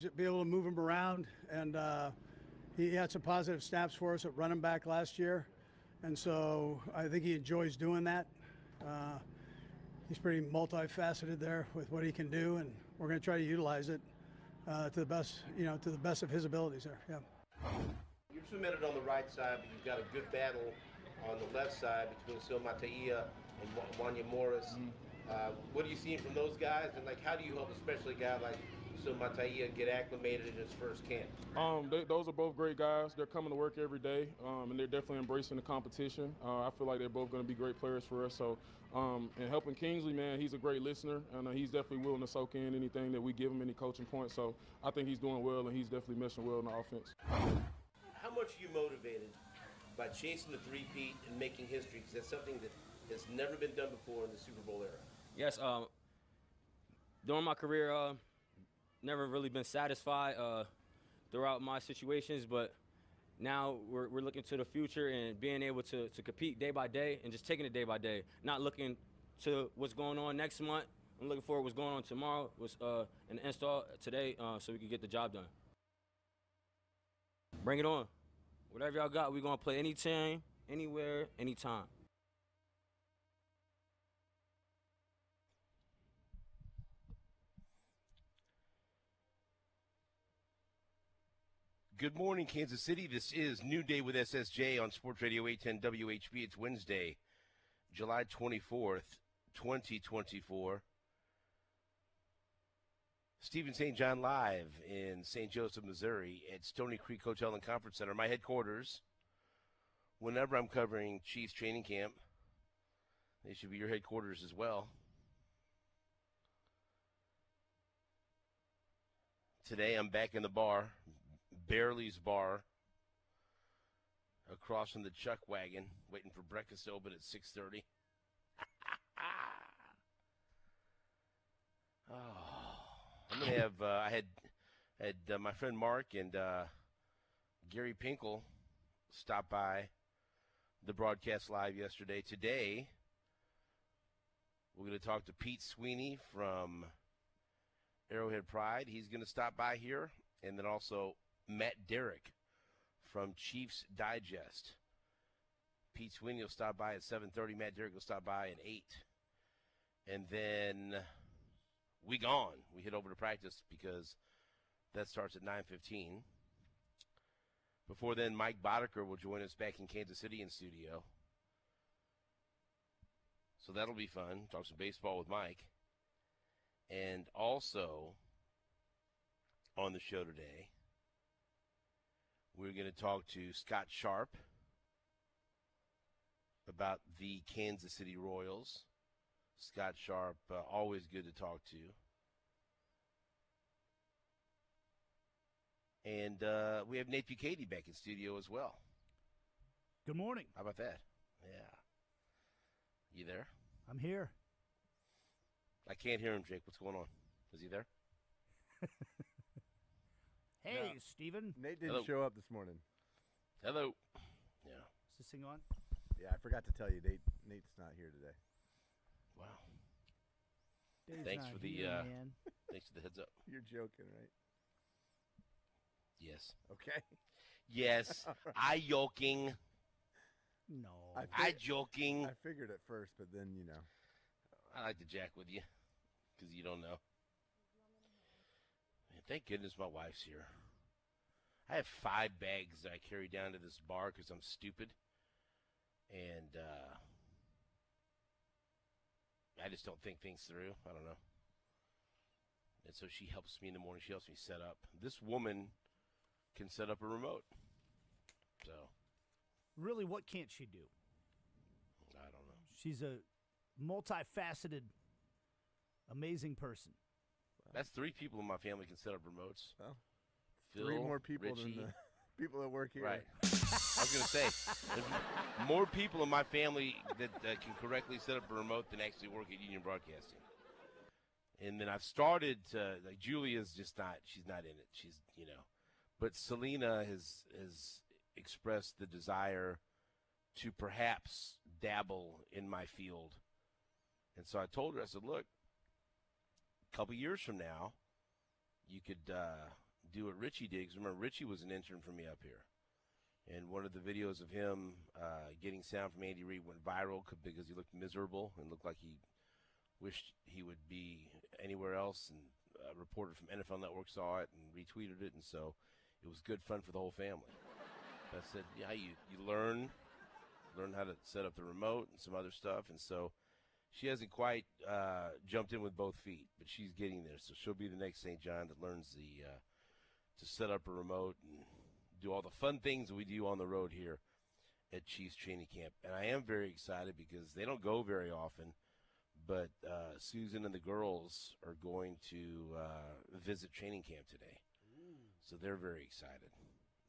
Be able to move him around, and he had some positive snaps for us at running back last year, and so I think he enjoys doing that. He's pretty multifaceted there with what he can do, and we're going to try to utilize it to the best, to the best of his abilities there. Yeah. You're cemented on the right side, but you've got a good battle on the left side between Sil Mataia and Wanya Morris. What are you seeing from those guys, and how do you help, especially a guy like Sil Mataia, get acclimated in his first camp? Those are both great guys. They're coming to work every day, and they're definitely embracing the competition. I feel like they're both going to be great players for us. So, and helping Kingsley, man, he's a great listener, and he's definitely willing to soak in anything that we give him, any coaching points. So I think he's doing well, and he's definitely meshing well in the offense. How much are you motivated by chasing the three-peat and making history? Because that's something that has never been done before in the Super Bowl era. Yes, during my career, never really been satisfied throughout my situations, but now we're looking to the future and being able to compete day by day and just taking it day by day, not looking to what's going on next month. I'm looking forward to what's going on tomorrow, in the install today, so we can get the job done. Bring it on. Whatever y'all got, we're going to play anytime, anywhere, anytime. Good morning, Kansas City. This is New Day with SSJ on Sports Radio 810 WHB. It's Wednesday, July 24th, 2024. Stephen St. John live in St. Joseph, Missouri at Stony Creek Hotel and Conference Center, my headquarters. Whenever I'm covering Chiefs training camp, they should be your headquarters as well. Today I'm back in the bar, Barely's Bar, across from the Chuck Wagon, waiting for breakfast to open at 6:30. I'm gonna have. I had my friend Mark and Gary Pinkel stop by the broadcast live yesterday. Today, we're going to talk to Pete Sweeney from Arrowhead Pride. He's going to stop by here, and then also Matt Derrick from Chiefs Digest. Pete Sweeney will stop by at 7:30. Matt Derrick will stop by at 8. And then we gone. We head over to practice because that starts at 9:15. Before then, Mike Boddicker will join us back in Kansas City in studio. So that'll be fun. Talk some baseball with Mike. And also on the show today, we're going to talk to Scott Sharp about the Kansas City Royals. Scott Sharp, always good to talk to. And we have Nate Bukaty back in studio as well. Good morning. How about that? Yeah. You there? I'm here. I can't hear him, Jake. What's going on? Is he there? Hey, No. Steven. Nate didn't Hello. show up this morning. Hello. Yeah. Is this thing on? Yeah, I forgot to tell you, Nate's not here today. Wow. Dave's Thanks not for the here, man. thanks for the heads up. You're joking, right? Yes. Okay. Yes. I joking. No. I joking. I figured at first, but then, I like to jack with you because you don't know. Man, thank goodness my wife's here. I have 5 bags that I carry down to this bar because I'm stupid. And I just don't think things through. I don't know. And so she helps me in the morning. She helps me set up. This woman can set up a remote. So Really, what can't she do? I don't know. She's a multifaceted, amazing person. That's 3 people in my family can set up remotes. Well, Phil, 3 more people Richie. than the people that work here. Right. I was going to say, there's more people in my family that can correctly set up a remote than actually work at Union Broadcasting. And then I've started to, like, Julia's just not, she's not in it. She's, but Selena has expressed the desire to perhaps dabble in my field. And so I told her, I said, look, a couple years from now, you could do what Richie did. 'Cause remember, Richie was an intern for me up here. And one of the videos of him getting sound from Andy Reid went viral because he looked miserable and looked like he wished he would be anywhere else. And a reporter from NFL Network saw it and retweeted it. And so it was good fun for the whole family. I said, yeah, you learn how to set up the remote and some other stuff. And so she hasn't quite jumped in with both feet, but she's getting there. So she'll be the next St. John that learns to set up a remote and do all the fun things that we do on the road here at Chiefs Training Camp. And I am very excited because they don't go very often, but Susan and the girls are going to visit training camp today. So they're very excited.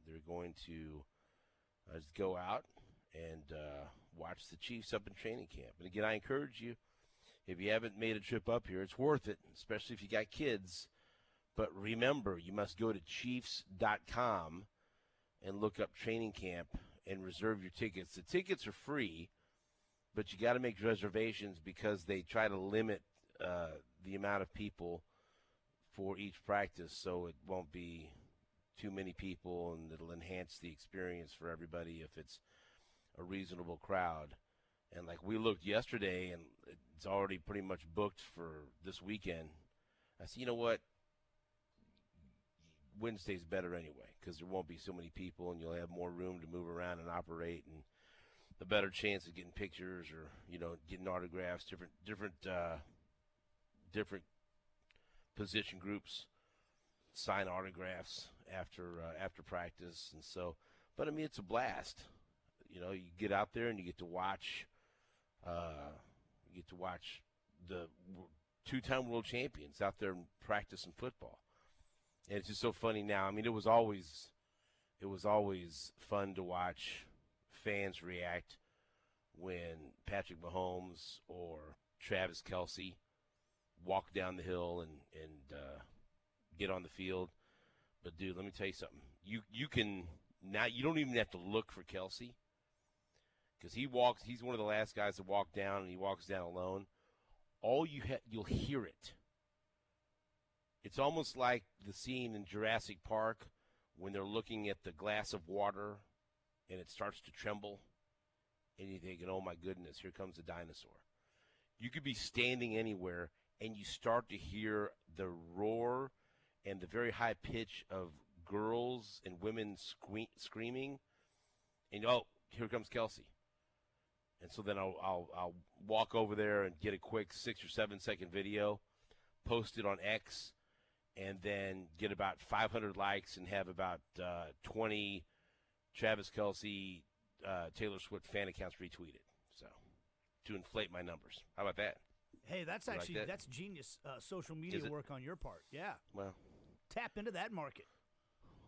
They're going to just go out and watch the Chiefs up in training camp. And again, I encourage you, if you haven't made a trip up here, it's worth it, especially if you got kids. But remember, you must go to Chiefs.com and look up training camp and reserve your tickets. The tickets are free, but you got to make reservations because they try to limit the amount of people for each practice, so it won't be too many people, and it'll enhance the experience for everybody if it's a reasonable crowd. And like we looked yesterday, and it's already pretty much booked for this weekend. I said, you know what? Wednesday's better anyway because there won't be so many people, and you'll have more room to move around and operate, and a better chance of getting pictures or getting autographs. Different position groups sign autographs after practice, and so. But I mean, it's a blast. You get out there and you get to watch. The two-time world champions out there practicing football. And it's just so funny now. I mean, it was always fun to watch fans react when Patrick Mahomes or Travis Kelce walk down the hill and get on the field. But dude, let me tell you something. You can now. You don't even have to look for Kelce because he's one of the last guys to walk down, and he walks down alone. You'll hear it. It's almost like the scene in Jurassic Park when they're looking at the glass of water and it starts to tremble, and you're thinking, oh, my goodness, here comes a dinosaur. You could be standing anywhere, and you start to hear the roar and the very high pitch of girls and women screaming, and, oh, here comes Kelce. And so then I'll walk over there and get a quick 6 or 7 second video, post it on X, and then get about 500 likes and have about 20 Travis Kelce, Taylor Swift fan accounts retweeted. So to inflate my numbers. How about that? Hey, that's You actually like that? that's genius social media Is it? work on your part. Yeah. Well, Tap into that market.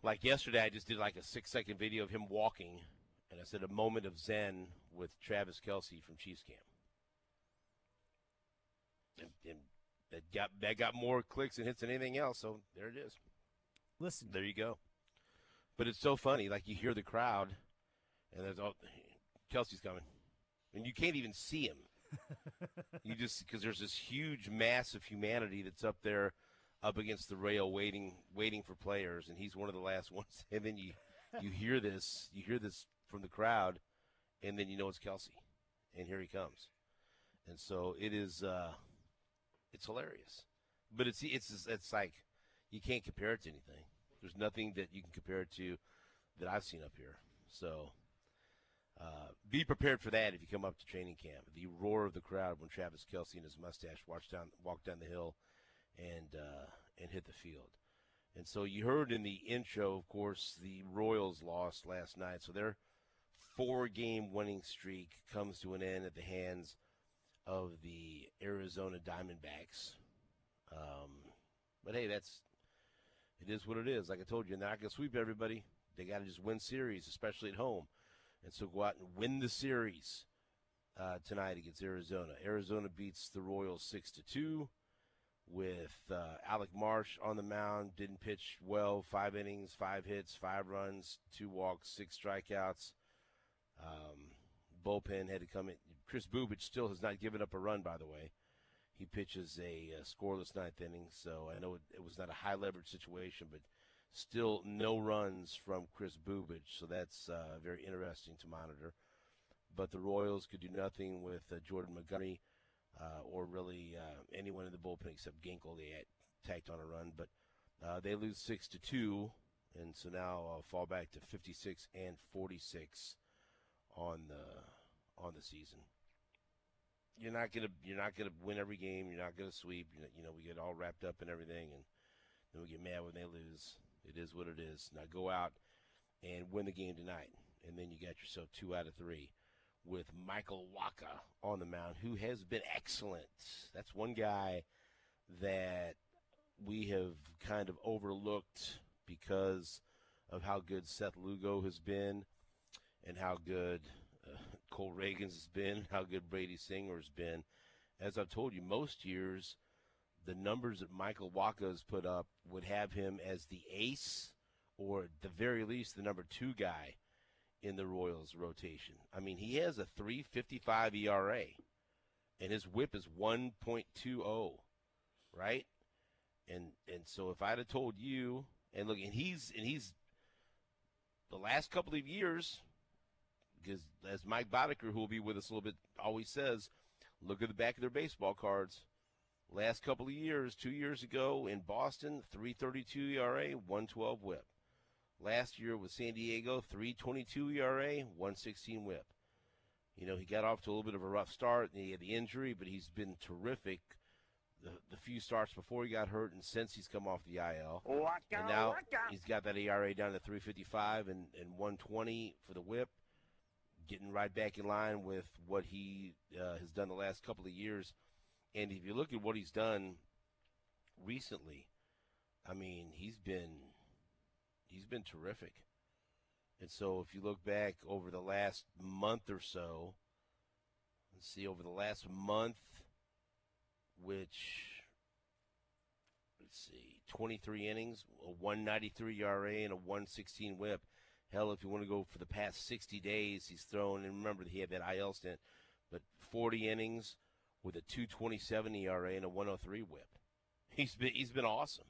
like yesterday, I just did like a 6 second video of him walking, and I said a moment of zen with Travis Kelce from Chiefs camp. And that got more clicks and hits than anything else, so there it is. Listen, There you go. But it's so funny, like you hear the crowd, and there's Kelsey's coming, and you can't even see him. You just because there's this huge mass of humanity that's up there, up against the rail, waiting for players, and he's one of the last ones. And then you hear this from the crowd, and then you know it's Kelce, and here he comes. And so it is. It's hilarious, but it's like you can't compare it to anything. There's nothing that you can compare it to that I've seen up here. So be prepared for that if you come up to training camp. The roar of the crowd when Travis Kelce and his mustache walked down the hill and hit the field. And so you heard in the intro, of course, the Royals lost last night. So their 4-game winning streak comes to an end at the hands of the Arizona Diamondbacks. But hey, it is what it is. Like I told you, they're not going to sweep everybody. They got to just win series, especially at home. And so go out and win the series tonight against Arizona. Arizona beats the Royals 6-2 with Alec Marsh on the mound. Didn't pitch well. 5 innings, 5 hits, 5 runs, 2 walks, 6 strikeouts. Bullpen had to come in. Chris Bubich still has not given up a run, by the way. He pitches a scoreless 9th inning, so I know it was not a high-leverage situation, but Still no runs from Chris Bubic, so that's very interesting to monitor. But the Royals could do nothing with Jordan Montgomery or really anyone in the bullpen except Ginkel. They had tacked on a run, but they lose 6-2, and so now fall back to 56 and 46 on the season. You're not gonna win every game. You're not gonna sweep. We get all wrapped up in everything, and then we get mad when they lose. It is what it is. Now go out and win the game tonight, and then you got yourself 2 out of 3 with Michael Wacha on the mound, who has been excellent. That's one guy that we have kind of overlooked because of how good Seth Lugo has been and how good Cole Reagans has been, how good Brady Singer has been. As I've told you, most years the numbers that Michael Wacha has put up would have him as the ace or at the very least the number 2 guy in the Royals rotation. I mean, he has a 3.55 ERA, and his WHIP is 1.20, right? And so if I'd have told you, and look, and he's the last couple of years, because as Mike Boddicker, who will be with us a little bit, always says, look at the back of their baseball cards. Last couple of years, 2 years ago in Boston, 3.32 ERA, 1.12 WHIP. Last year with San Diego, 3.22 ERA, 1.16 WHIP. He got off to a little bit of a rough start, and he had the injury, but he's been terrific the few starts before he got hurt and since he's come off the IL. And now he's got that ERA down to 3.55 and 1.20 for the WHIP, getting right back in line with what he has done the last couple of years. And if you look at what he's done recently, I mean, he's been terrific. And so if you look back over the last month or so, over the last month, which, 23 innings, a 1.93 ERA, and a 1.16 WHIP. Hell, if you want to go for the past 60 days, he's thrown, and remember he had that IL stint, but 40 innings with a 2.27 ERA and a 1.03 WHIP. He's been awesome.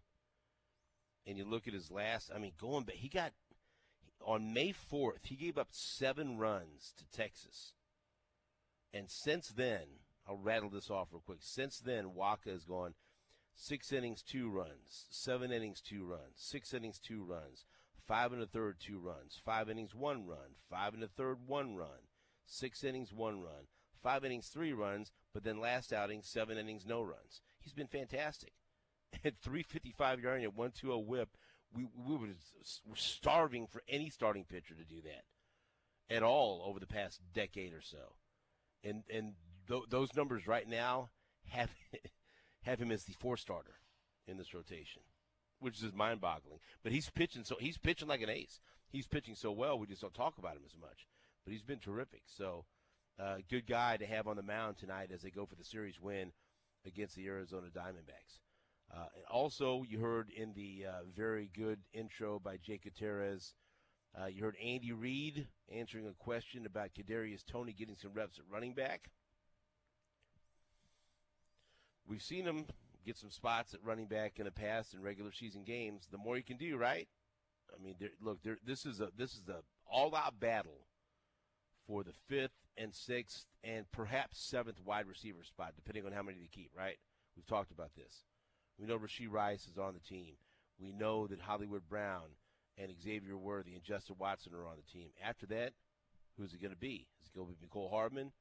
And you look at his last, going back, on May 4th, he gave up 7 runs to Texas. And since then, I'll rattle this off real quick. Since then, Wacha has gone 6 innings, 2 runs, 7 innings, 2 runs, 6 innings, 2 runs, 5 1/3, 2 runs, 5 innings, 1 run, 5 1/3, 1 run, 6 innings, 1 run, 5 innings, 3 runs, but then last outing, 7 innings, no runs. He's been fantastic. At 3.55 ERA and 1.20 WHIP, we were starving for any starting pitcher to do that at all over the past decade or so. And those numbers right now have him as the 4 starter in this rotation, which is mind-boggling. But he's pitching like an ace. He's pitching so well, we just don't talk about him as much. But he's been terrific. So, good guy to have on the mound tonight as they go for the series win against the Arizona Diamondbacks. And also, you heard in the very good intro by Jake Gutierrez, you heard Andy Reid answering a question about Kadarius Toney getting some reps at running back. We've seen him get some spots at running back in the past in regular season games. The more you can do, right? I mean, this is a all-out battle for the 5th and 6th and perhaps 7th wide receiver spot, depending on how many they keep, right? We've talked about this. We know Rashee Rice is on the team. We know that Hollywood Brown and Xavier Worthy and Justin Watson are on the team. After that, who's it going to be? Is it going to be Nicole Hardman?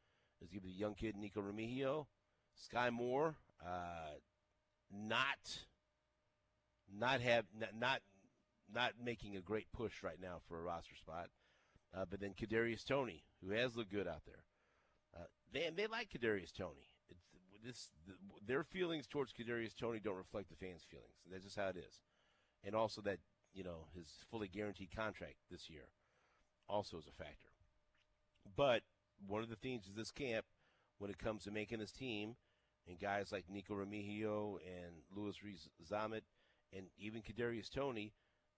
Is it going to be the young kid Nico Remigio? Sky Moore? Not making a great push right now for a roster spot. But then Kadarius Toney, who has looked good out there. They like Kadarius Toney. Their feelings towards Kadarius Toney don't reflect the fans' feelings. That's just how it is. And also that, his fully guaranteed contract this year also is a factor. But one of the themes of this camp, when it comes to making this team, and guys like Nico Remigio and Louis Rees-Zammit and even Kadarius Toney,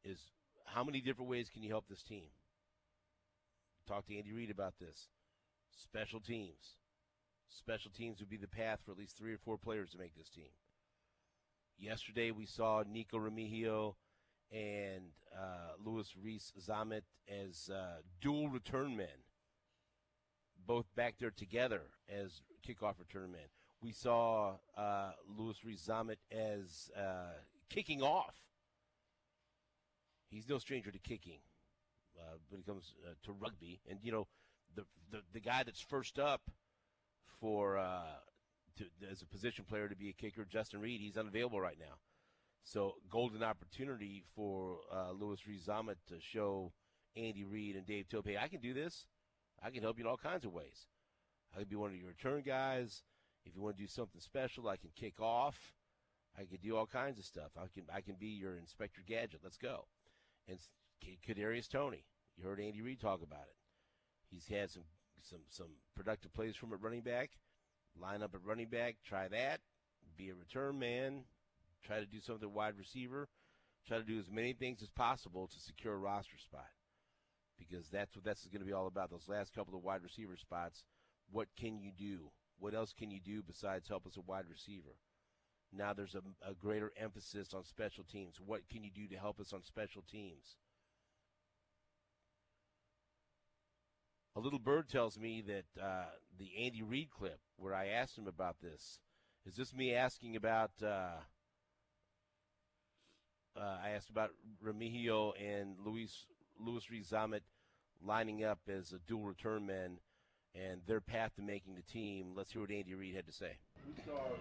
is how many different ways can you help this team? Talk to Andy Reid about this. Special teams. Special teams would be the path for at least 3 or 4 players to make this team. Yesterday we saw Nico Remigio and Louis Rees-Zammit as dual return men, both back there together as kickoff return men. We saw Louis Rees-Zammit as kicking off. He's no stranger to kicking when it comes to rugby. And, you know, the guy that's first up for as a position player to be a kicker, Justin Reed, he's unavailable right now. So golden opportunity for Louis Rees-Zammit to show Andy Reid and Dave Tope, hey, I can do this. I can help you in all kinds of ways. I can be one of your return guys. If you want to do something special, I can kick off. I can do all kinds of stuff. I can be your Inspector Gadget. Let's go. And Kadarius Toney, you heard Andy Reid talk about it. He's had some productive plays from at running back. Line up at running back, try that. Be a return man. Try to do something at wide receiver. Try to do as many things as possible to secure a roster spot. Because that's what this is going to be all about. Those last couple of wide receiver spots, what can you do? What else can you do besides help us at wide receiver? Now there's a greater emphasis on special teams. What can you do to help us on special teams? A little bird tells me that the Andy Reid clip where I asked him about this, is this me asking about I asked about Remigio and Louis Rees-Zammit lining up as a dual return men and their path to making the team. Let's hear what Andy Reid had to say. We saw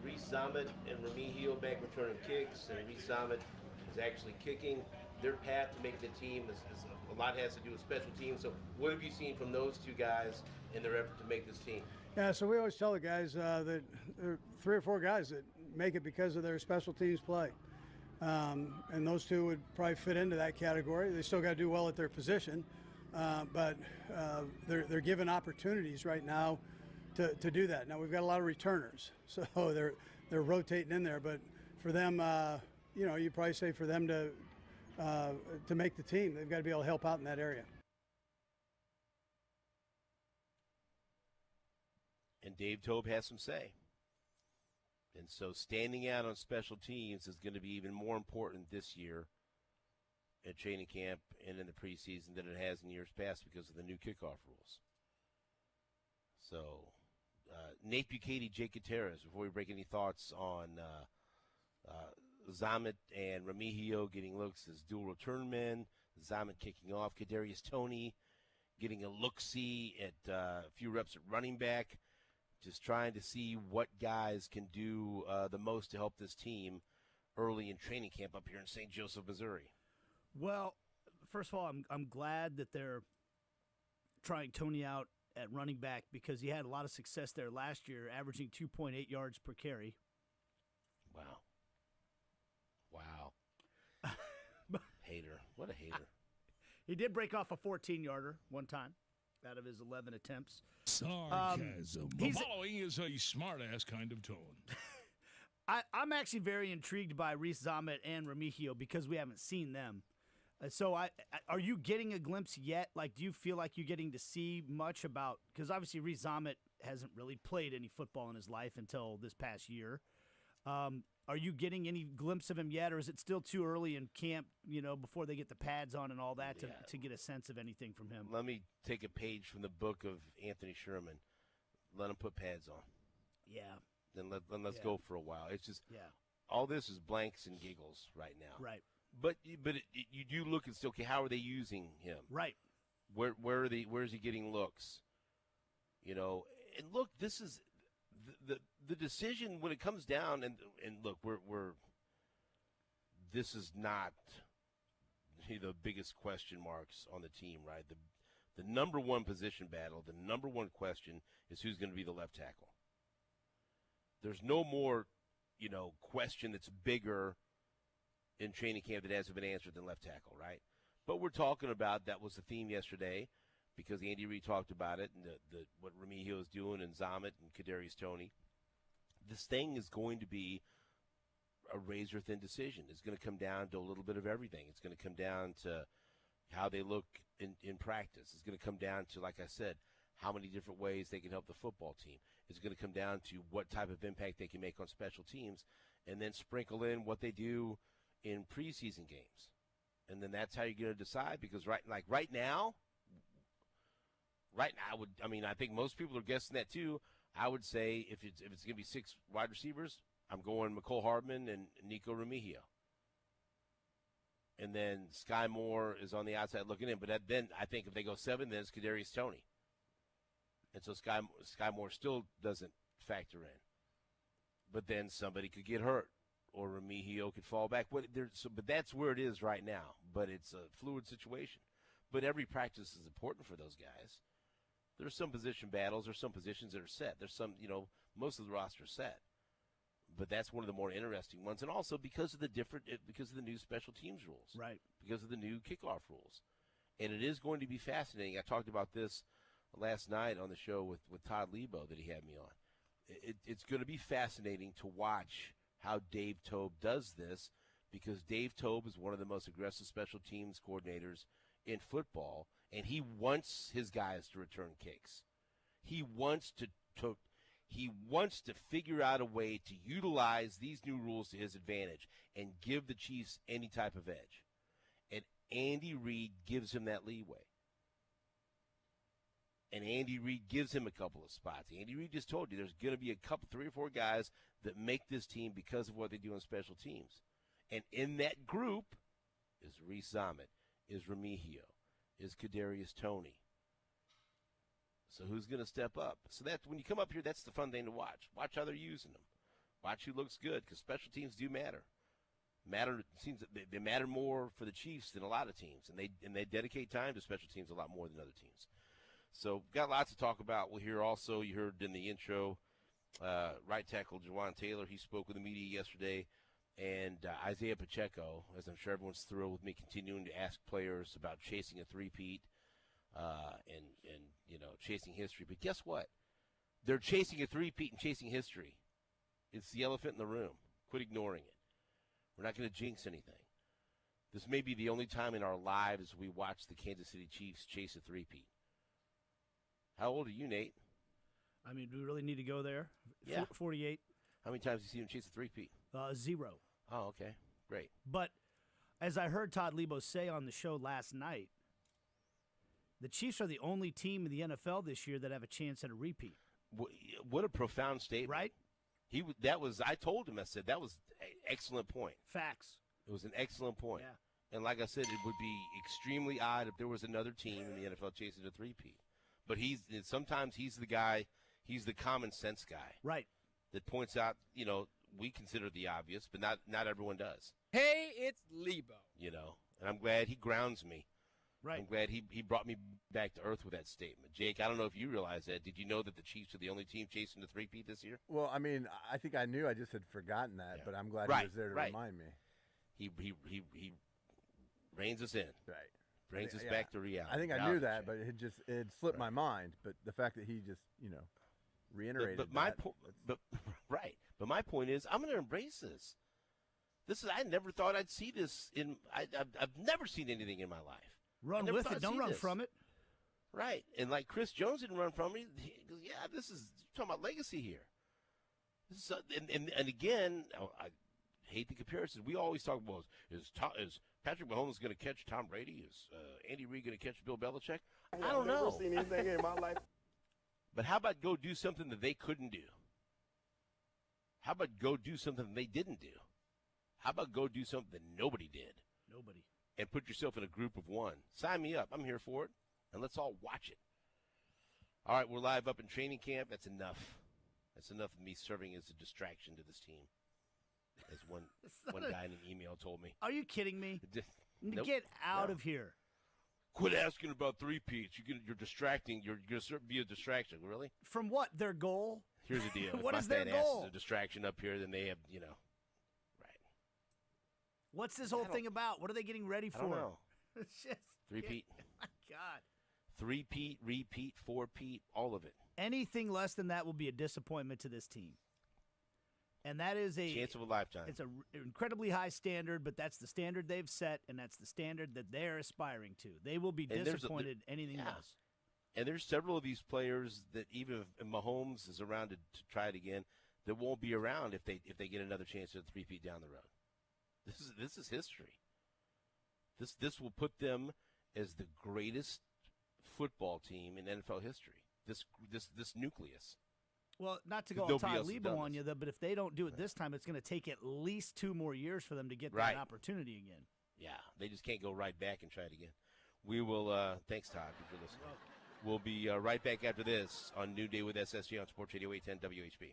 Rees-Zammit and Remigio back returning kicks, and Rees-Zammit is actually kicking. Their path to make the team is a lot has to do with special teams. So what have you seen from those two guys in their effort to make this team? Yeah, so we always tell the guys that there are 3 or 4 guys that make it because of their special teams play. And those two would probably fit into that category. They still got to do well at their position, but they're given opportunities right now to do that. Now we've got a lot of returners, so they're rotating in there. But for them, you probably say for them to make the team, they've got to be able to help out in that area. And Dave Tobe has some say. And so standing out on special teams is going to be even more important this year at training camp and in the preseason than it has in years past because of the new kickoff rules. So, Nate Bukaty, Jake Gutierrez, before we break, any thoughts on Zammit and Remigio getting looks as dual return men, Zammit kicking off, Kadarius Toney getting a look-see at a few reps at running back, just trying to see what guys can do the most to help this team early in training camp up here in St. Joseph, Missouri. Well, first of all, I'm glad that they're trying Toney out at running back because he had a lot of success there last year, averaging 2.8 yards per carry. Wow. Hater. What a hater. He did break off a 14-yarder one time out of his 11 attempts. Sarcasm. The following is a smart-ass kind of tone. I'm actually very intrigued by Rees-Zammit and Remigio because we haven't seen them. So are you getting a glimpse yet? Like, do you feel like you're getting to see much about – because obviously Rees-Zammit hasn't really played any football in his life until this past year. Are you getting any glimpse of him yet, or is it still too early in camp, before they get the pads on and all that to get a sense of anything from him? Let me take a page from the book of Anthony Sherman. Let him put pads on. Yeah. Then let's go for a while. It's just all this is blanks and giggles right now. Right. But you do look and say, okay, how are they using him? Right. Where is he getting looks? And look, this is the decision when it comes down and look, we're this is not the biggest question marks on the team, right? The number one position battle, the number one question is who's going to be the left tackle. There's no more, question that's bigger in training camp that hasn't been answered than left tackle, right? But we're talking about, that was the theme yesterday because Andy Reid talked about it and what Remigio is doing and Zammit and Kadarius Toney. This thing is going to be a razor-thin decision. It's going to come down to a little bit of everything. It's going to come down to how they look in practice. It's going to come down to, like I said, how many different ways they can help the football team. It's going to come down to what type of impact they can make on special teams and then sprinkle in what they do in preseason games. And then that's how you're going to decide, because right now, I think most people are guessing that too. I would say if it's going to be 6 wide receivers, I'm going McCole Hardman and Nico Remigio. And then Sky Moore is on the outside looking in. But then I think if they go 7, then it's Kadarius Toney. And so Sky Moore still doesn't factor in. But then somebody could get hurt, or Remigio could fall back. But that's where it is right now. But it's a fluid situation. But every practice is important for those guys. There's some position battles. There's some positions that are set. There's some, most of the roster is set. But that's one of the more interesting ones. And also because of the new special teams rules. Right. Because of the new kickoff rules. And it is going to be fascinating. I talked about this last night on the show with Todd Lebo that he had me on. It's going to be fascinating to watch how Dave Tobe does this, because Dave Tobe is one of the most aggressive special teams coordinators in football, and he wants his guys to return kicks. He wants to figure out a way to utilize these new rules to his advantage and give the Chiefs any type of edge. And Andy Reid gives him that leeway. And Andy Reid gives him a couple of spots. Andy Reid just told you there's going to be a couple, 3 or 4 guys that make this team because of what they do on special teams. And in that group is Reese Ahmed, is Remigio, is Kadarius Toney. So who's going to step up? So that when you come up here, that's the fun thing to watch. Watch how they're using them. Watch who looks good, because special teams do matter. It seems that they matter more for the Chiefs than a lot of teams, and they dedicate time to special teams a lot more than other teams. So got lots to talk about. We'll hear also, you heard in the intro, right tackle Jawan Taylor. He spoke with the media yesterday. And Isaiah Pacheco, as I'm sure everyone's thrilled with me continuing to ask players about chasing a three-peat and chasing history. But guess what? They're chasing a three-peat and chasing history. It's the elephant in the room. Quit ignoring it. We're not going to jinx anything. This may be the only time in our lives we watch the Kansas City Chiefs chase a three-peat. How old are you, Nate? I mean, do we really need to go there? Yeah. 48. How many times have you seen him chase a three-peat? 0. Oh, okay. Great. But as I heard Todd Lebo say on the show last night, the Chiefs are the only team in the NFL this year that have a chance at a repeat. What a profound statement. Right? I told him, I said, that was an excellent point. Facts. It was an excellent point. Yeah. And like I said, it would be extremely odd if there was another team in the NFL chasing a three-peat. But sometimes he's the guy, he's the common sense guy. Right. That points out, we consider the obvious, but not everyone does. Hey, it's Lebo. And I'm glad he grounds me. Right. I'm glad he brought me back to earth with that statement. Jake, I don't know if you realize that. Did you know that the Chiefs are the only team chasing the three-peat this year? Well, I mean, I think I knew. I just had forgotten that, Yeah. but I'm glad he was there to remind me. He reins us in. Right. Brings us back to reality. I think I knew that, but it had slipped my mind. But the fact that he just, reiterated but my point is, I'm going to embrace this. I never thought I'd see this I've never seen anything in my life. Run with it, don't run from it. Right. And like Chris Jones didn't run from it. He goes, yeah, this is talking about legacy here. And again, I hate the comparison. We always talk about, is Patrick Mahomes going to catch Tom Brady? Is Andy Reid going to catch Bill Belichick? I don't know. I've never seen anything in my life. But how about go do something that they couldn't do? How about go do something that they didn't do? How about go do something that nobody did? Nobody. And put yourself in a group of one. Sign me up. I'm here for it. And let's all watch it. All right, we're live up in training camp. That's enough. That's enough of me serving as a distraction to this team. As one guy in an email told me. Are you kidding me? Nope. Get out of here. Quit asking about three-peats. You're distracting. You're going to be a distraction. Really? From what? Their goal? Here's the deal. What if is my their fat ass goal? is a distraction up here, then they have, right. What's this whole thing about? What are they getting ready for? I don't know. It's just, Three-peat. My God. Three-peat, repeat, four-peat, all of it. Anything less than that will be a disappointment to this team. And that is a chance of a lifetime. It's an incredibly high standard, but that's the standard they've set, and that's the standard that they're aspiring to. They will be disappointed anything less. And there's several of these players that even if Mahomes is around to try it again, that won't be around if they get another chance at a three-peat down the road. This is history. This will put them as the greatest football team in NFL history. This nucleus. Well, not to go all Nobody Todd else has Lebo done on this. you, though, but if they don't do it this time, it's going to take at least 2 more years for them to get Right. that opportunity again. Yeah, they just can't go right back and try it again. We will. Thanks, Todd, for listening. We'll be right back after this on New Day with SSJ on Sports Radio 810 WHB.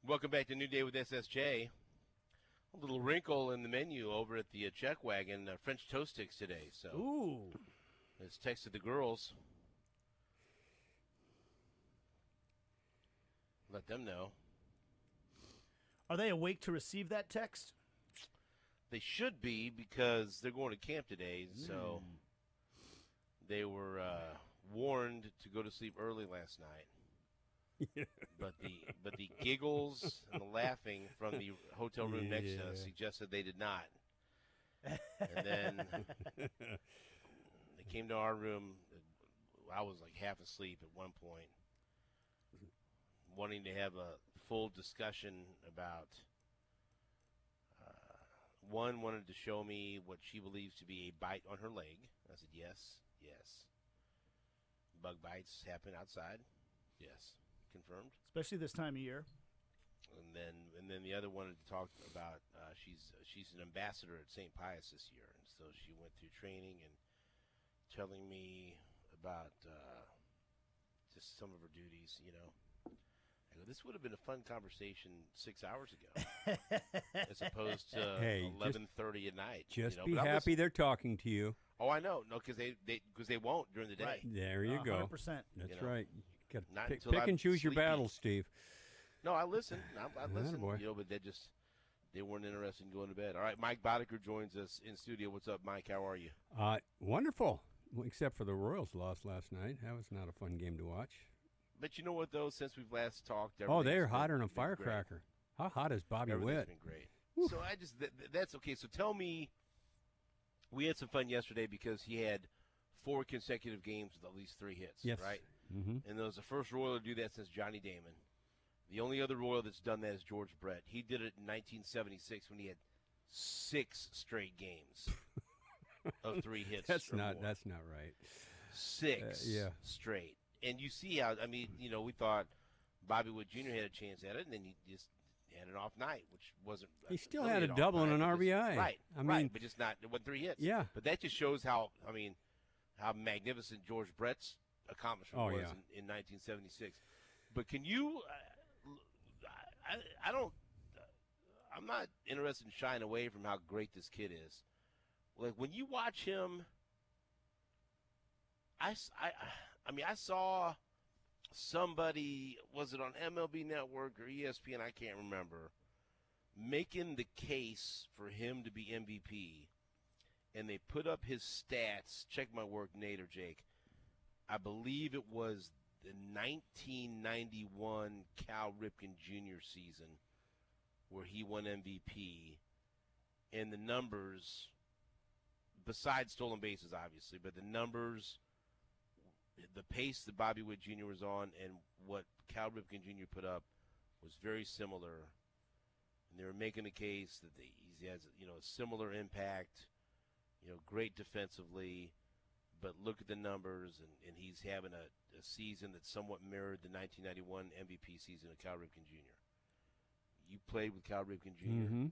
Welcome back to New Day with SSJ. A little wrinkle in the menu over at the Check Wagon, French toast sticks today. So, Ooh. it's texted the girls. Let them know. Are they awake to receive that text? They should be because they're going to camp today. So, they were warned to go to sleep early last night. But the giggles and the laughing from the hotel room next to us suggested they did not. And then they came to our room. I was like half asleep at one point, wanting to have a full discussion about. One wanted to show me what she believes to be a bite on her leg. I said, yes. Bug bites happen outside. Yes. Confirmed. Especially this time of year. And then the other wanted to talk about she's an ambassador at St. Pius this year, and so she went through training and telling me about just some of her duties. I go, this would have been a fun conversation 6 hours ago, as opposed to 11:30 at night. Just be happy they're talking to you. Oh, I know. No, because they won't during the day. Right. There you go. 100%. That's right. Got Not to until pick I'm and choose your sleepy. battles, Steve. No, I listen. I listen. Attaboy. But they weren't interested in going to bed. All right, Mike Boddicker joins us in studio. What's up, Mike? How are you? Wonderful. Well, except for the Royals lost last night. That was not a fun game to watch. But you know what, though? Since we've last talked, they're hotter than a firecracker. How hot is Bobby Witt? Been great. So that's okay. So tell me, we had some fun yesterday because he had 4 consecutive games with at least 3 hits. Yes. Right. Mm-hmm. And there was the first Royal to do that since Johnny Damon. The only other Royal that's done that is George Brett. He did it in 1976 when he had 6 straight games of 3 hits. That's more. not right. 6 straight. And you see how, we thought Bobby Wood Jr. had a chance at it, and then he just had an off night, which wasn't. He still really had a double and an RBI. Right. I mean, right, but just not. It wasn't 3 hits. Yeah. But that just shows how magnificent George Brett's accomplishment was in 1976. But can you? I'm not interested in shying away from how great this kid is. Like when you watch him, I saw somebody, was it on MLB Network or ESPN? I can't remember, making the case for him to be MVP, and they put up his stats. Check my work, Nate or Jake. I believe it was the 1991 Cal Ripken Jr. season where he won MVP, and the numbers, besides stolen bases, obviously, but the numbers, the pace that Bobby Witt Jr. was on and what Cal Ripken Jr. put up was very similar. And they were making a case that he has, a similar impact, great defensively, but look at the numbers, and he's having a season that somewhat mirrored the 1991 MVP season of Cal Ripken Jr. You played with Cal Ripken Jr. Mm-hmm.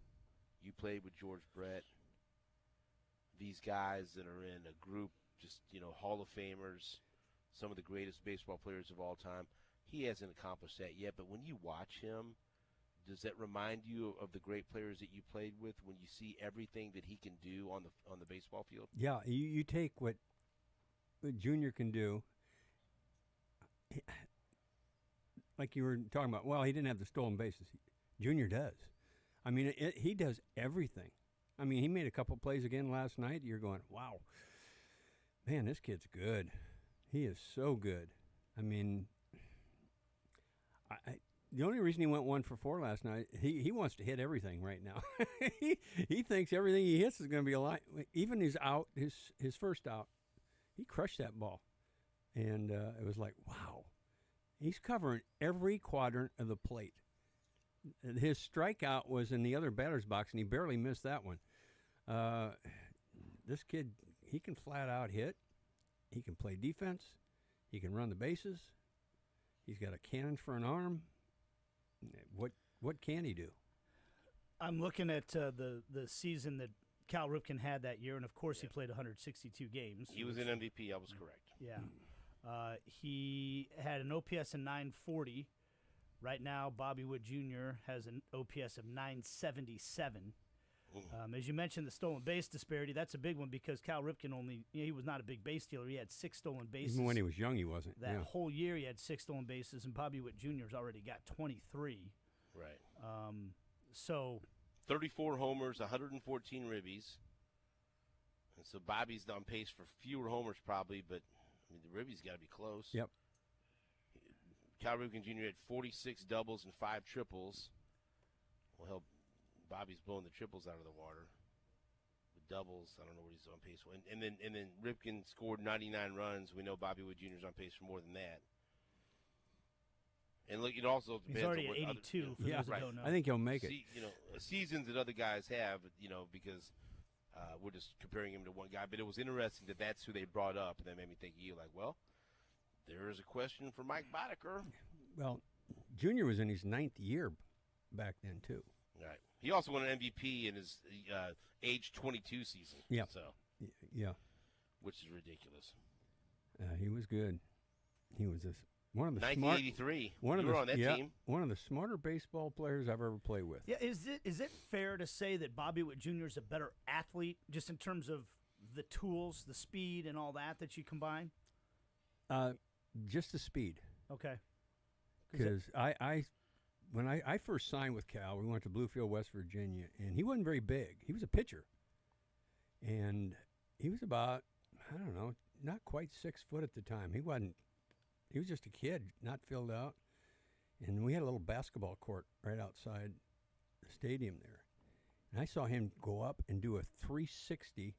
You played with George Brett. These guys that are in a group, just, Hall of Famers, some of the greatest baseball players of all time. He hasn't accomplished that yet, but when you watch him, does that remind you of the great players that you played with when you see everything that he can do on the baseball field? Yeah, you take what Junior can do, like you were talking about. Well, he didn't have the stolen bases. Junior does. I mean, he does everything. I mean, he made a couple plays again last night. You're going, wow, man, this kid's good. He is so good. I mean, the only reason he went 1 for 4 last night, he wants to hit everything right now. he thinks everything he hits is going to be a line. Even his first out, he crushed that ball. And it was like, wow. He's covering every quadrant of the plate. His strikeout was in the other batter's box, and he barely missed that one. This kid, he can flat out hit. He can play defense. He can run the bases. He's got a cannon for an arm. What can he do? I'm looking at the season that Cal Ripken had that year, and of course he played 162 games. He was an MVP. I was correct. Yeah. He had an OPS of 940, Right now, Bobby Wood Jr. has an OPS of 977. As you mentioned, the stolen base disparity, that's a big one because Cal Ripken he was not a big base stealer. He had 6 stolen bases. Even when he was young, he wasn't. That whole year, he had 6 stolen bases, and Bobby Witt Jr.'s already got 23. Right. So 34 homers, 114 ribbies. And so Bobby's on pace for fewer homers probably, but I mean, the ribbies got to be close. Yep. Cal Ripken Jr. had 46 doubles and 5 triples. Well, hell, Bobby's blowing the triples out of the water. The doubles, I don't know what he's on pace for. And then Ripken scored 99 runs. We know Bobby Wood Jr. is on pace for more than that. And look, it also depends. He's already on at what 82 for those that don't know. I think he'll make it. Seasons that other guys have, because we're just comparing him to one guy. But it was interesting that that's who they brought up, and that made me think, there is a question for Mike Boddicker. Well, Junior was in his 9th year back then too. Right. He also won an MVP in his age 22 season. Yeah. So. Yeah. Which is ridiculous. He was good. He was one of the 1983. One you were on that team. One of the smarter baseball players I've ever played with. Yeah. Is it fair to say that Bobby Witt Jr. is a better athlete, just in terms of the tools, the speed, and all that you combine? Just the speed. Okay. Because when I first signed with Cal, we went to Bluefield, West Virginia, and he wasn't very big. He was a pitcher. And he was about, I don't know, not quite 6 foot at the time. He was just a kid, not filled out. And we had a little basketball court right outside the stadium there. And I saw him go up and do a 360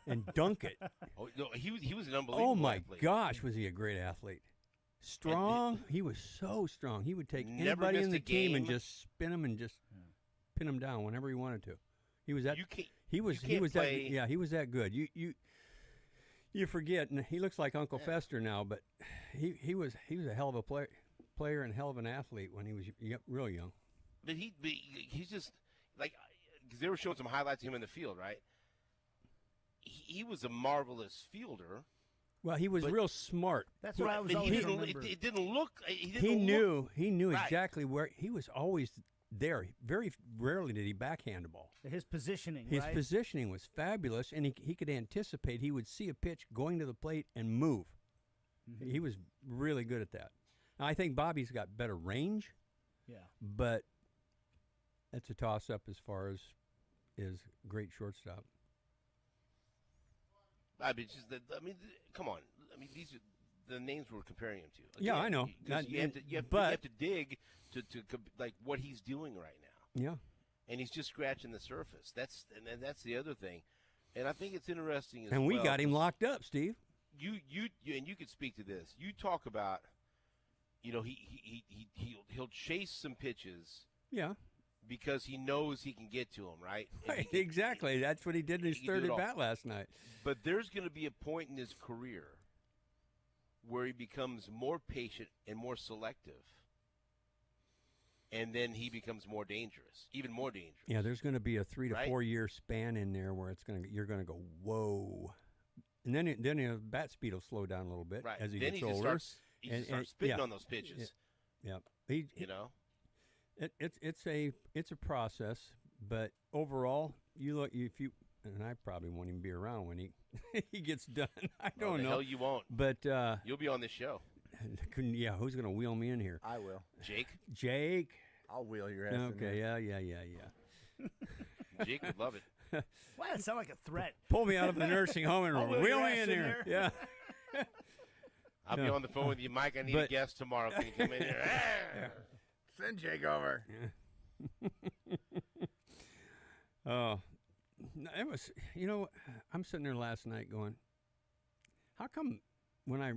and dunk it. Oh, no, he was an unbelievable Oh, my athlete. gosh, was he a great athlete. Strong. He was so strong. He would take Never anybody missed in the a team and game. just spin them and just pin them down whenever he wanted to. He was that. You can't- He was you can't that. play- Yeah, he was that good. You forget, and he looks like Uncle Fester now, but he was a hell of a player and hell of an athlete when he was real young. But he's just like, because they were showing some highlights of him in the field, right? He was a marvelous fielder. Well, he was real smart. That's what I was But always remember. it didn't look. He knew Right. exactly where he was always there. Very rarely did he backhand a ball. His positioning, His right? positioning was fabulous, and he could anticipate. He would see a pitch going to the plate and move. Mm-hmm. He was really good at that. Now, I think Bobby's got better range, Yeah. but that's a toss-up as far as great shortstop. Come on. I mean, these are the names we're comparing him to. Yeah, I know. You have to dig to like what he's doing right now. Yeah. And he's just scratching the surface. That's the other thing. And I think it's interesting as And we well, got him 'cause locked up, Steve. You and you could speak to this. You talk about, he'll chase some pitches Yeah. because he knows he can get to them, right? And Right, he can- exactly. That's what he did in his he can do third it at all. bat last night. But there's going to be a point in his career where he becomes more patient and more selective. And then he becomes more dangerous, even more dangerous. Yeah, there's going to be a 3 to Right? 4 year span in there where you're going to go, whoa, and then the bat speed will slow down a little bit Right. as he then gets he just older. starts spitting on those pitches. Yeah, it's a process, but overall, and I probably won't even be around when he he gets done. I don't the know. hell you won't. But You'll be on this show. yeah, who's going to wheel me in here? I will. Jake? I'll wheel your ass in Okay, there. yeah. Jake would love it. Why does it sound like a threat? Pull me out of the nursing home and I'll wheel wheel your me ass in in there. there. Yeah. I'll be No. on the phone with you, Mike. I need a But- guest tomorrow. Can you come in here? Send Jake over. Oh, it was. I'm sitting there last night going, how come when I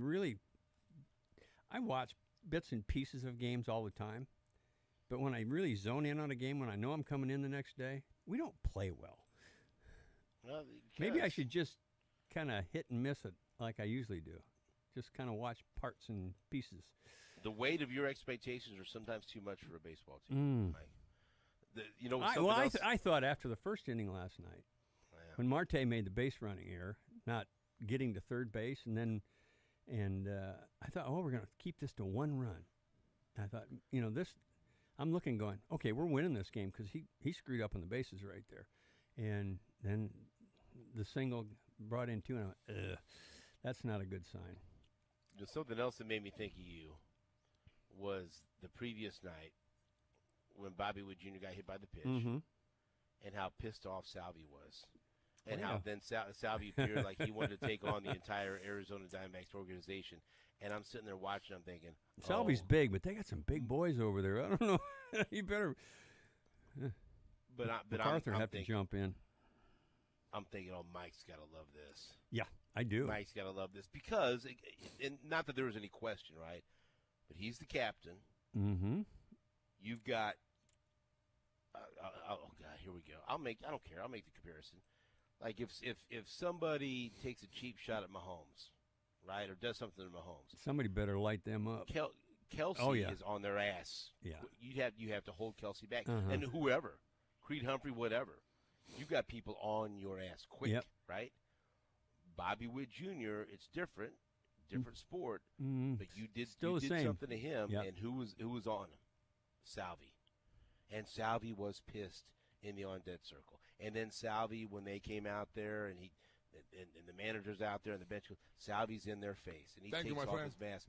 watch bits and pieces of games all the time, but when I really zone in on a game, when I know I'm coming in the next day, we don't play well. Well, Maybe I because- should just kind of hit and miss it like I usually do. Just kind of watch parts and pieces. The weight of your expectations are sometimes too much for a baseball team. Mike. I thought after the first inning last night, when Marte made the base running error, not getting to third base, and I thought, we're going to keep this to one run. I thought, this. I'm looking, going, okay, we're winning this game because he screwed up on the bases right there, and then the single brought in 2, and I went, ugh, that's not a good sign. There's something else that made me think of you was the previous night when Bobby Wood Jr. got hit by the pitch, and how pissed off Salvi was. And how then Salvi appeared like he wanted to take on the entire Arizona Diamondbacks organization. And I'm sitting there watching, I'm thinking, Salvi's big, but they got some big boys over there. I don't know. You better. But MacArthur I'm have thinking, to jump in. I'm thinking, Mike's got to love this. Yeah, I do. Mike's got to love this because, and not that there was any question, right? But he's the captain. Mm-hmm. You've got. Oh God, here we go. I don't care. I'll make the comparison. Like if somebody takes a cheap shot at Mahomes, right, or does something to Mahomes, somebody better light them up. Kelsey is on their ass. Yeah, you have to hold Kelsey back, and whoever, Creed Humphrey, whatever, you got people on your ass quick, right? Bobby Witt Jr. It's different sport, but you did something to him, and who was on him? Salvi, and Salvi was pissed in the on dead circle. And then Salvi, when they came out there, and the manager's out there on the bench, Salvi's in their face, and he takes off his mask.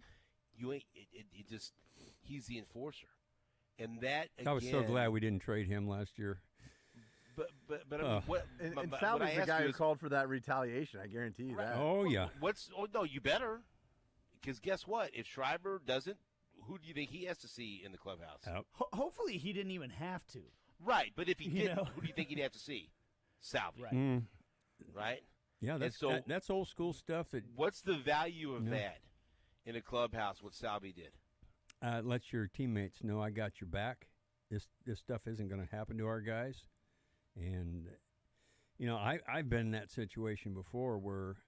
You ain't it just he's the enforcer, and that again, I was so glad we didn't trade him last year. But I mean, what? And Salvi's the guy who called for that retaliation. I guarantee you that. Oh yeah. No, you better, because guess what? If Schreiber doesn't, who do you think he has to see in the clubhouse? Hopefully, he didn't even have to. Right, but if he didn't, who do you think he'd have to see? Salvi. Right. Right? Yeah, that's old school stuff. What's the value of that in a clubhouse, what Salvi did? Let your teammates know I got your back. This stuff isn't going to happen to our guys. And, I've been in that situation before where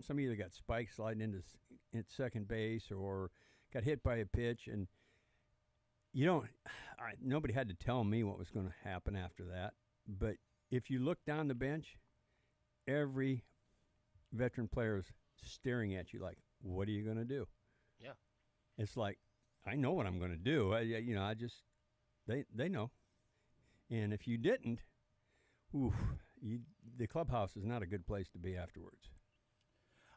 somebody either got spiked sliding into second base or got hit by a pitch, and nobody had to tell me what was going to happen after that. But if you look down the bench, every veteran player is staring at you like, what are you going to do? Yeah. It's like, I know what I'm going to do. They know. And if you didn't, the clubhouse is not a good place to be afterwards.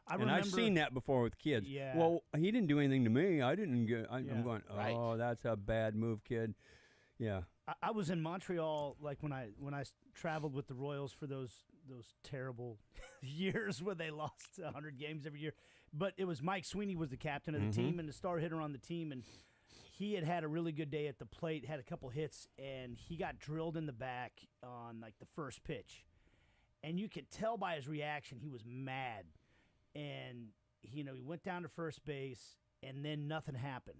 I've seen that before with kids. Yeah. Well, he didn't do anything to me. I didn't get. I'm going. Oh, that's a bad move, kid. Yeah. I was in Montreal, like when I traveled with the Royals for those terrible years where they lost 100 games every year. But it was Mike Sweeney was the captain of the team and the star hitter on the team, and he had a really good day at the plate, had a couple hits, and he got drilled in the back on like the first pitch, and you could tell by his reaction he was mad. And, he went down to first base, and then nothing happened.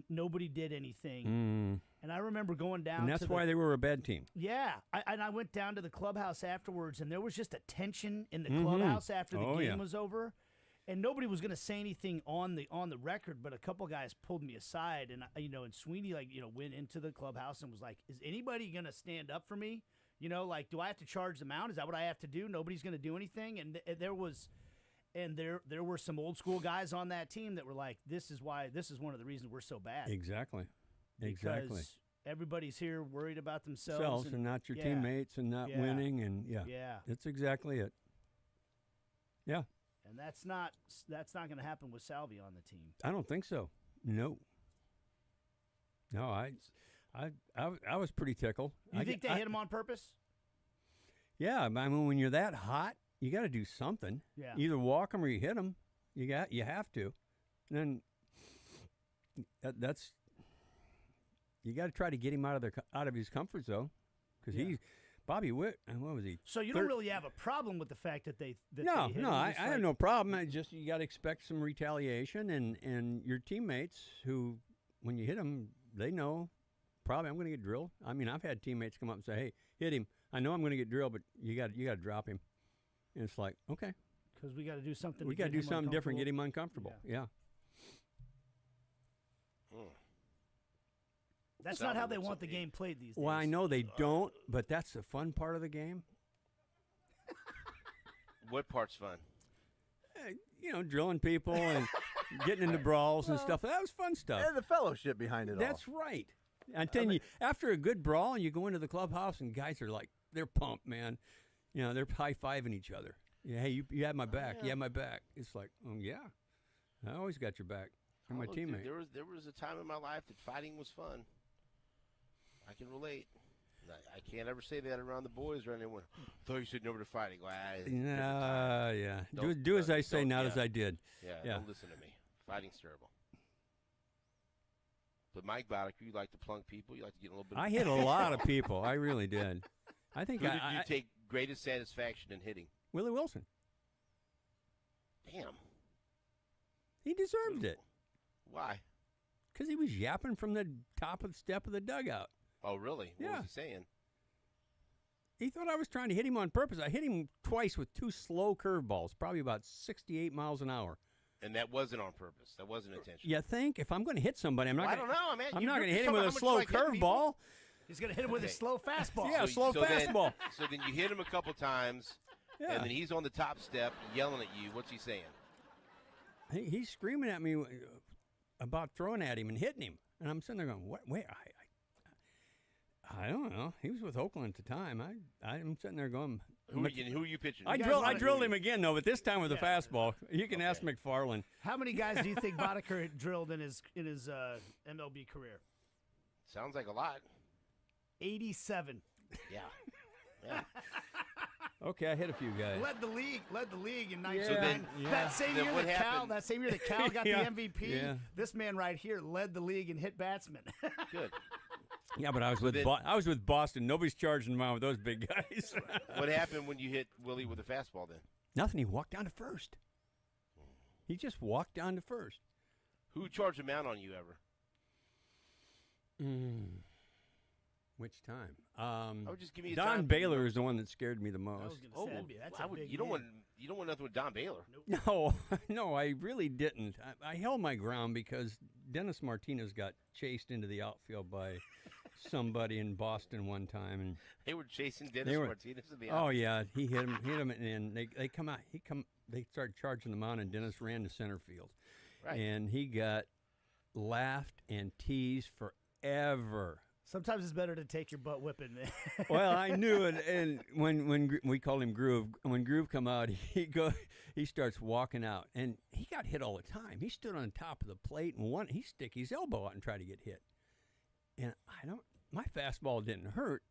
Nobody did anything. And I remember going down and that's why they were a bad team. Yeah. I went down to the clubhouse afterwards, and there was just a tension in the clubhouse after the game was over. And nobody was going to say anything on the record, but a couple guys pulled me aside, and, and Sweeney, went into the clubhouse and was like, is anybody going to stand up for me? Do I have to charge the mound? Is that what I have to do? Nobody's going to do anything? And there were some old school guys on that team that were like, this is one of the reasons we're so bad. Exactly. Because everybody's here worried about themselves and not your teammates and not winning, and that's exactly it. Yeah. And that's not going to happen with Salvi on the team. I don't think so. No, I was pretty tickled. You think they hit him on purpose? Yeah, I mean, when you're that hot, you got to do something. Yeah. Either walk him or you hit him. You have to. And then that's you got to try to get him out of his comfort zone, because Bobby Witt. What was he? So you don't really have a problem with the fact that they No, hit him. I have no problem. I just you got to expect some retaliation, and your teammates who, when you hit them, they know probably I'm going to get drilled. I mean, I've had teammates come up and say, "Hey, hit him. I know I'm going to get drilled, but you got to drop him." And it's like, okay, because we got to do something. We got to do something different, get him uncomfortable. Yeah. That's not how they want the game played these days. Well, I know they don't, but that's the fun part of the game. What part's fun? Drilling people and getting into brawls and stuff. That was fun stuff. And the fellowship behind it all. That's right. I'm telling you, after a good brawl, you go into the clubhouse and guys are like, they're pumped, man. You know, they're high-fiving each other. Yeah, hey, you have my back. You have my back. It's like, oh, yeah. I always got your back. You're my teammate. There was a time in my life that fighting was fun. I can relate. I can't ever say that around the boys or anyone. I thought you said never to fighting. Well, yeah. Do as I say, not as I did. Yeah, don't listen to me. Fighting's terrible. But Mike Boddicker, you like to plunk people. You like to get a little bit. I hit a lot of people. I really did. I think Who did you take greatest satisfaction in hitting? Willie Wilson. Damn. He deserved it. Why? Because he was yapping from the top of the step of the dugout. Oh, really? What was he saying? He thought I was trying to hit him on purpose. I hit him twice with 2 slow curveballs, probably about 68 miles an hour. And that wasn't on purpose. That wasn't intentional. You think? If I'm going to hit somebody, I'm not I going don't know, man. I'm not going to hit him with a slow curveball. He's going to hit him with a slow fastball. Yeah, slow fastball. So then you hit him a couple times, and then he's on the top step yelling at you. What's he saying? He's screaming at me about throwing at him and hitting him. And I'm sitting there going, what? Wait, I don't know. He was with Oakland at the time. I'm sitting there going. Who are you pitching? I drilled him again, though, but this time with a fastball. You can ask McFarland. How many guys do you think Boddicker drilled in his MLB career? Sounds like a lot. 87. Yeah. Okay, I hit a few guys. Led the league in 99. So that same year that Cal got the MVP. Yeah. This man right here led the league in hit batsmen. Good. Yeah, but I was with Boston. Nobody's charging him out with those big guys. What happened when you hit Willie with a fastball then? Nothing. He walked down to first. He just walked down to first. Who charged him out on you ever? Which time? I would just give me a Don time. Baylor is the one that scared me the most. I was going to say, that's a big you don't want nothing with Don Baylor. Nope. No, I really didn't. I held my ground because Dennis Martinez got chased into the outfield by somebody in Boston one time, and they were chasing Dennis Martinez in the outfield. Oh yeah, he hit him, and they come out. They started charging them out, and Dennis ran to center field, and he got laughed and teased forever. Sometimes it's better to take your butt whipping. Well, I knew it, and when we called him Groove, when Groove come out, he starts walking out, and he got hit all the time. He stood on top of the plate, and he stick his elbow out and try to get hit. And my fastball didn't hurt,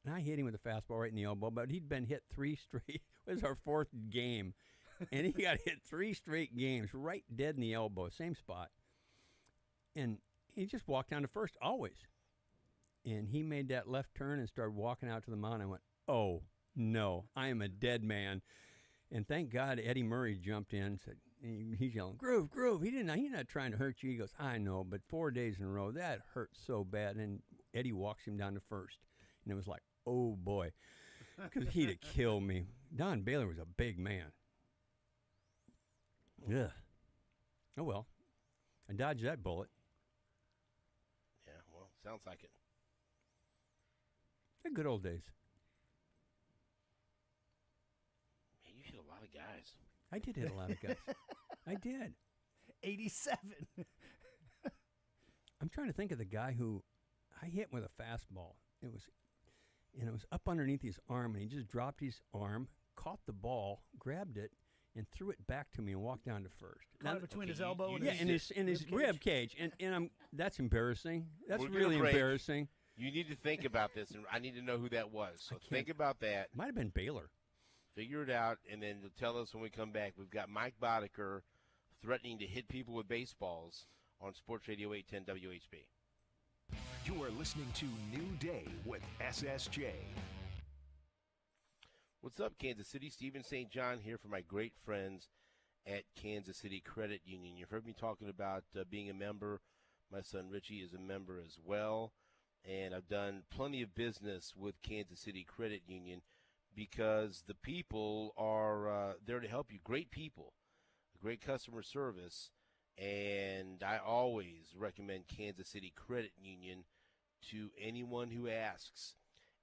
and I hit him with a fastball right in the elbow, but he'd been hit 3 straight. It was our 4th game, and he got hit 3 straight games, right dead in the elbow, same spot. And he just walked down to first, always. And he made that left turn and started walking out to the mound. I went, oh, no, I am a dead man. And thank God Eddie Murray jumped in and said, he's yelling, Groove, he's not trying to hurt you. He goes, I know, but 4 days in a row, that hurt so bad. And Eddie walks him down to first. And it was like, oh, boy, because he'd have killed me. Don Baylor was a big man. Yeah. Oh, well, I dodged that bullet. Yeah, well, sounds like it. The good old days. Man, you hit a lot of guys. I did hit a lot of guys. I did. 87. I'm trying to think of the guy who I hit with a fastball. It was up underneath his arm, and he just dropped his arm, caught the ball, grabbed it, and threw it back to me and walked down to first. Now, between his elbow and his rib cage. And that's embarrassing. That's really embarrassing. You need to think about this, and I need to know who that was. So think about that. Might have been Baylor. Figure it out, and then you'll tell us when we come back. We've got Mike Boddicker threatening to hit people with baseballs on Sports Radio 810 WHB. You are listening to New Day with SSJ. What's up, Kansas City? Stephen St. John here for my great friends at Kansas City Credit Union. You've heard me talking about being a member. My son Richie is a member as well. And I've done plenty of business with Kansas City Credit Union because the people are there to help you. Great people, great customer service, and I always recommend Kansas City Credit Union to anyone who asks.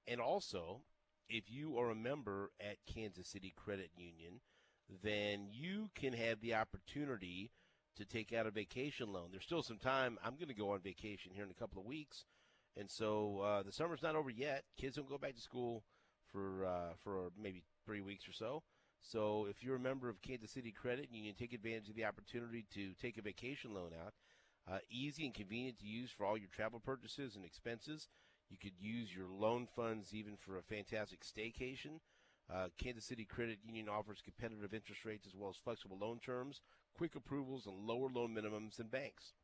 And also, if you are a member at Kansas City Credit Union, then you can have the opportunity to take out a vacation loan. There's still some time. I'm going to go on vacation here in a couple of weeks. And so the summer's not over yet. Kids don't go back to school for maybe 3 weeks or so. So if you're a member of Kansas City Credit Union, take advantage of the opportunity to take a vacation loan out. Easy and convenient to use for all your travel purchases and expenses. You could use your loan funds even for a fantastic staycation. Kansas City Credit Union offers competitive interest rates as well as flexible loan terms, quick approvals, and lower loan minimums than banks.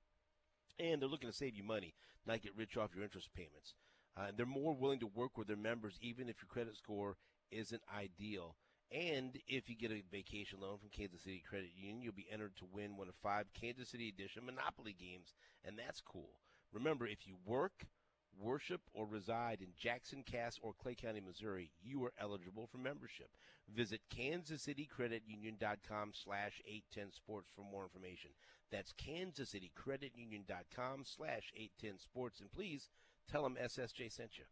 And they're looking to save you money, not get rich off your interest payments. They're more willing to work with their members even if your credit score isn't ideal. And if you get a vacation loan from Kansas City Credit Union, you'll be entered to win one of 5 Kansas City Edition Monopoly games, and that's cool. Remember, if you work, worship, or reside in Jackson, Cass, or Clay County, Missouri, you are eligible for membership. Visit kansascitycreditunion.com/810sports for more information. That's kansascitycreditunion.com/810sports, and please tell them SSJ sent you.